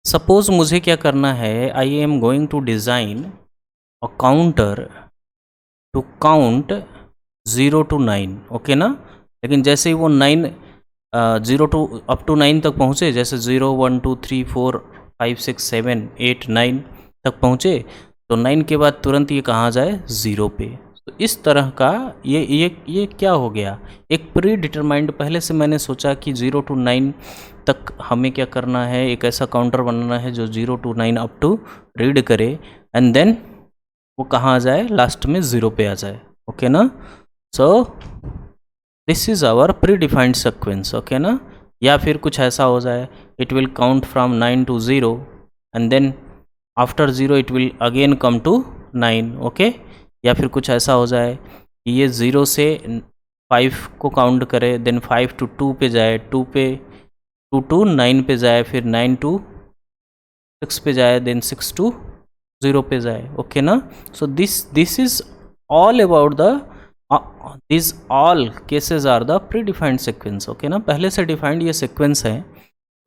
सपोज मुझे क्या करना है, I am going to design a counter to count 0 to 9. Okay ना. लेकिन जैसे ही वो 9 0 to अप टू 9 तक पहुँचे, जैसे 0 1 2 3 4 5 6 7 8 9 तक पहुँचे, तो 9 के बाद तुरंत ये कहाँ जाए? 0 पे. तो इस तरह का ये क्या हो गया? एक प्री डिटरमाइंड. पहले से मैंने सोचा कि 0 to 9 तक हमें क्या करना है, एक ऐसा काउंटर बनाना है जो 0 to 9 अप टू रीड करे, एंड देन वो कहाँ आ जाए? लास्ट में 0 पे आ जाए. ओके ना. So this is our predefined sequence. Okay ना. या फिर कुछ ऐसा हो जाए, it will count from 9 to 0 and then after 0 it will again come to 9. Okay. या फिर कुछ ऐसा हो जाए कि ये 0 से 5 को काउंट करे, देन 5 to 2 पे जाए, 2 to 9 पे जाए, फिर 9 to 6 पे जाए, देन 6 to 0 पे जाए. ओके ना. So this is all about the this all cases are the predefined sequence. Okay ना. पहले से डिफाइंड ये सिक्वेंस है,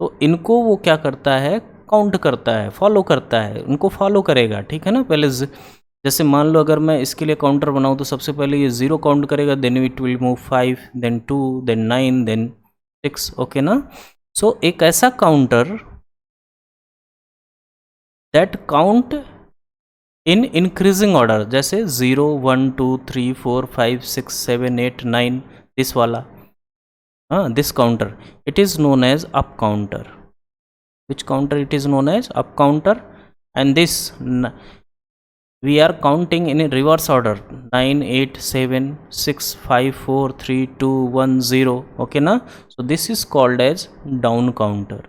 तो इनको वो क्या करता है? काउंट करता है, फॉलो करता है, उनको फॉलो करेगा. ठीक है ना. पहले जैसे मान लो अगर मैं इसके लिए काउंटर बनाऊँ, तो सबसे पहले ये 0 काउंट करेगा, then it will move 5, then 2, then 9, then 6. Okay ना. सो एक ऐसा counter that count in increasing order, जैसे 0 1 2 3 4 5 6 7 8 9, दिस वाला, this counter, it is known as up counter. Which counter? It is known as up counter. And this we are counting in reverse order, 9 8 7 6 5 4 3 2 1 0. okay na. So this is called as down counter.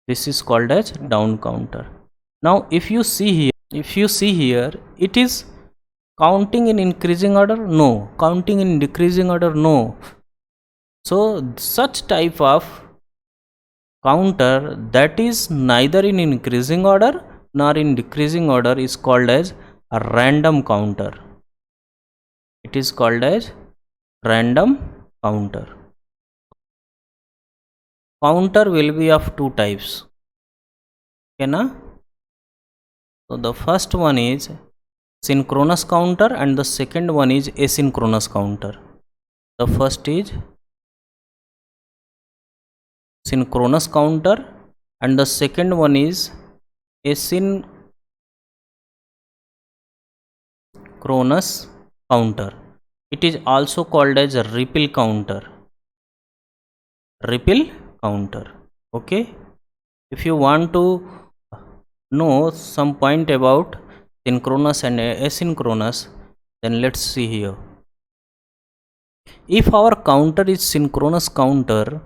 This is called as down counter. Now if you see here, it is counting in increasing order? No. Counting in decreasing order? No. So such type of counter that is neither in increasing order nor in decreasing order is called as a random counter. It is called as random counter. Counter will be of two types. Okay na. So the first one is synchronous counter and the second one is asynchronous counter. The first is synchronous counter and the second one is asynchronous counter. It is also called as a ripple counter. Ripple counter. Okay, if you want to know some point about synchronous and asynchronous, then let's see here. If our counter is synchronous counter,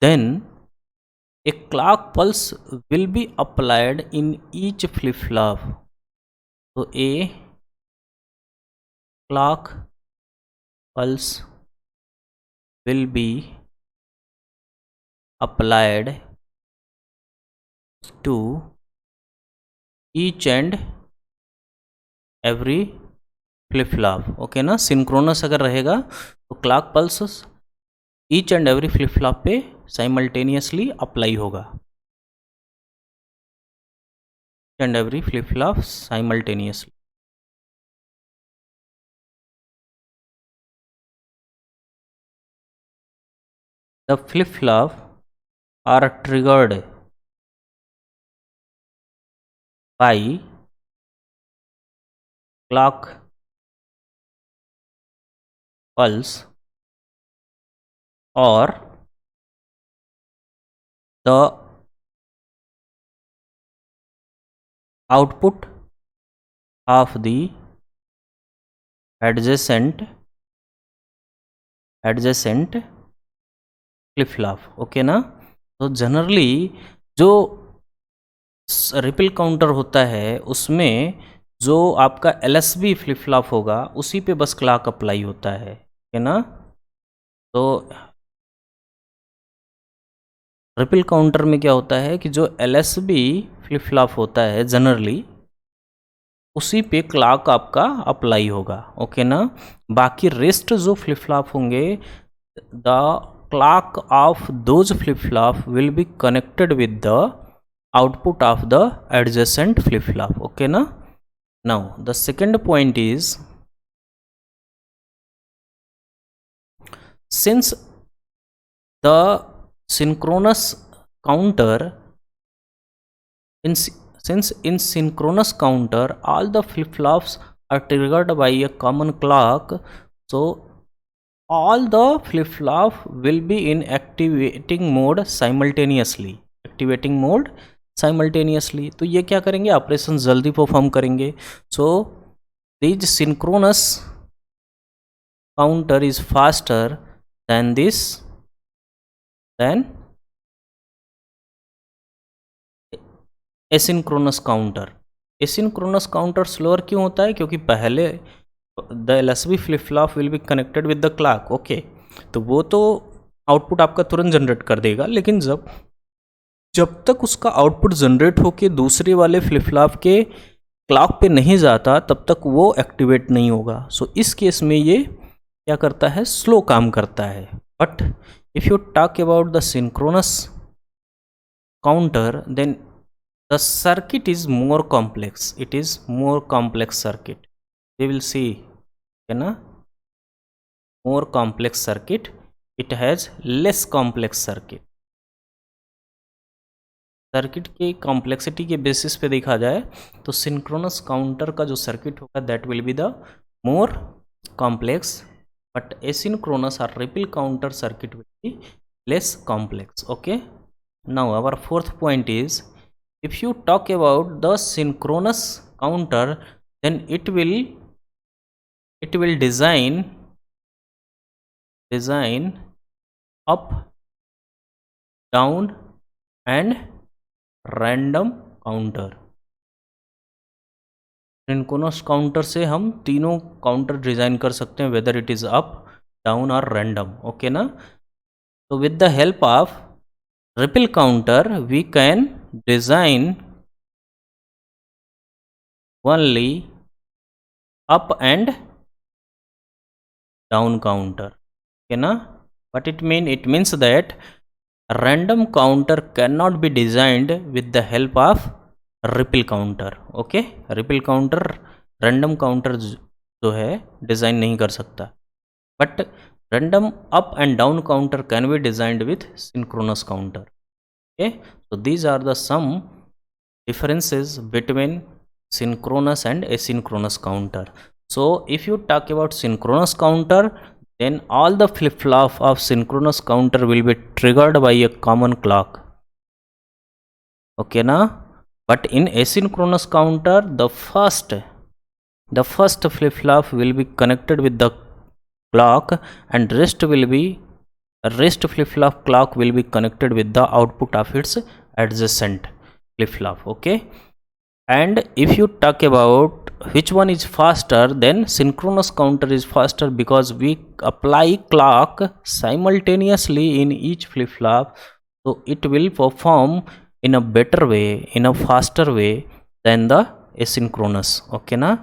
then a clock pulse will be applied in each flip-flop. So a clock pulse will be applied to each and every flip flop. Okay ना, synchronous अगर रहेगा तो clock pulse each and every flip flop पे simultaneously apply होगा. And every flip flop simultaneously. The flip flop are triggered by clock pulse or the output of the adjacent flip flop. Okay ना. तो generally जो ripple counter होता है उसमें जो आपका LSB फ्लिप फ्लॉप होगा उसी पे बस क्लॉक अप्लाई होता है. है ना. तो रिपल काउंटर में क्या होता है कि जो LSB फ्लिप फ्लॉप होता है जनरली उसी पे क्लॉक आपका अप्लाई होगा. ओके ना. बाकी रेस्ट जो फ्लिप फ्लॉप होंगे the clock of those flip flop will be connected with the output of the adjacent flip flop. Okay ना. Now the second point is since the synchronous counter since in synchronous counter all the flip flops are triggered by a common clock, so all the flip flop will be in activating mode simultaneously. तो ये क्या करेंगे, operation जल्दी perform करेंगे. So this synchronous counter is faster than asynchronous counter. asynchronous counter slower क्यों होता है, क्योंकि पहले the LSB flip flop will be connected with the clock. Okay, तो वो तो आउटपुट आपका तुरंत जनरेट कर देगा, लेकिन जब तक उसका आउटपुट जनरेट होके दूसरे वाले फ्लिप फ्लॉप के क्लॉक पे नहीं जाता तब तक वो एक्टिवेट नहीं होगा. सो इस केस में ये क्या करता है, स्लो काम करता है. But if you talk about the synchronous counter then the circuit is more complex. It is more complex circuit. We will see, है ना, more complex circuit. It has less complex circuit. Circuit की complexity के basis पे देखा जाए तो synchronous counter का जो सर्किट होगा that will be the more complex, but asynchronous or ripple counter circuit will be less complex. Okay, now our fourth point is if you talk about the synchronous counter then it will design up, down and random counter. Synchronous counter से हम तीनों counter design कर सकते हैं, whether it is up, down और random. Okay ना. तो with the help of ripple counter we can design only up and down counter. Okay ना. But it means that random counter can not be designed with the help of ripple counter. Okay, ripple counter random counter जो है design नहीं कर सकता, but random up and down counter can be designed with synchronous counter. Okay, so these are the some differences between synchronous and asynchronous counter. So if you talk about synchronous counter, then all the flip-flop of synchronous counter will be triggered by a common clock. Okay na? But in asynchronous counter, the first flip-flop will be connected with the clock, and rest flip-flop clock will be connected with the output of its adjacent flip-flop. Okay, and if you talk about which one is faster, then synchronous counter is faster because we apply clock simultaneously in each flip-flop, so it will perform in a better way, in a faster way than the asynchronous. Okay ना,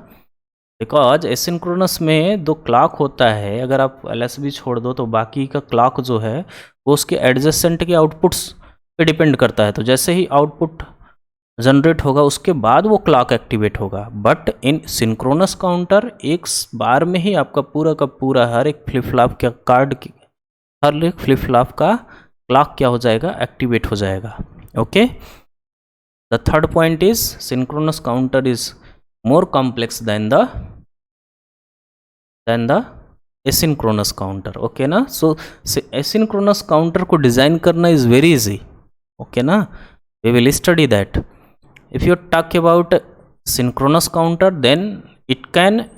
because asynchronous में दो clock होता है, अगर आप LSB छोड़ दो तो बाकी का क्लॉक जो है वो उसके एडजेसेंट के आउटपुट्स पे डिपेंड करता है। तो जैसे ही आउटपुट जनरेट होगा उसके बाद वो क्लॉक एक्टिवेट होगा। बट इन सिंक्रोनस काउंटर एक बार में ही आपका पूरा का पूरा हर एक फ्लिप फ्लॉप का हर एक फ्लिप फ्लॉप का क्लॉक क्या हो जाएगा, एक्टिवेट हो जाएगा। Okay, the third point is synchronous counter is more complex than the asynchronous counter. Okay ना, so asynchronous counter को डिज़ाइन करना is very easy. Okay ना, we will study that. If you talk about synchronous counter, then it can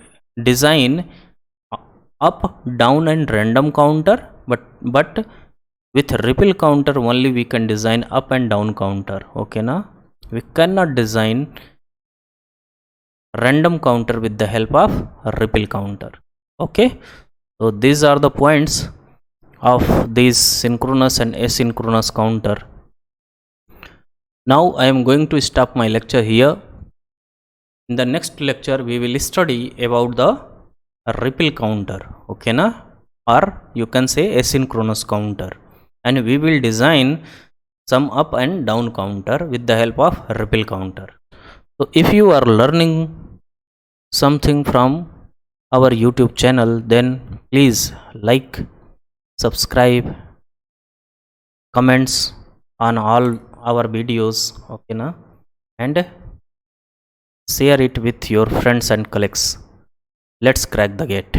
design up, down and random counter, but with ripple counter only we can design up and down counter. Okay ना, we cannot design random counter with the help of ripple counter. Okay, so these are the points of these synchronous and asynchronous counter. Now I am going to stop my lecture here. In the next lecture we will study about the ripple counter. Okay na, or you can say asynchronous counter, and we will design some up and down counter with the help of ripple counter. So if you are learning something from our YouTube channel, then please like, subscribe, comments on all our videos. Okay na, and share it with your friends and colleagues. Let's crack the gate.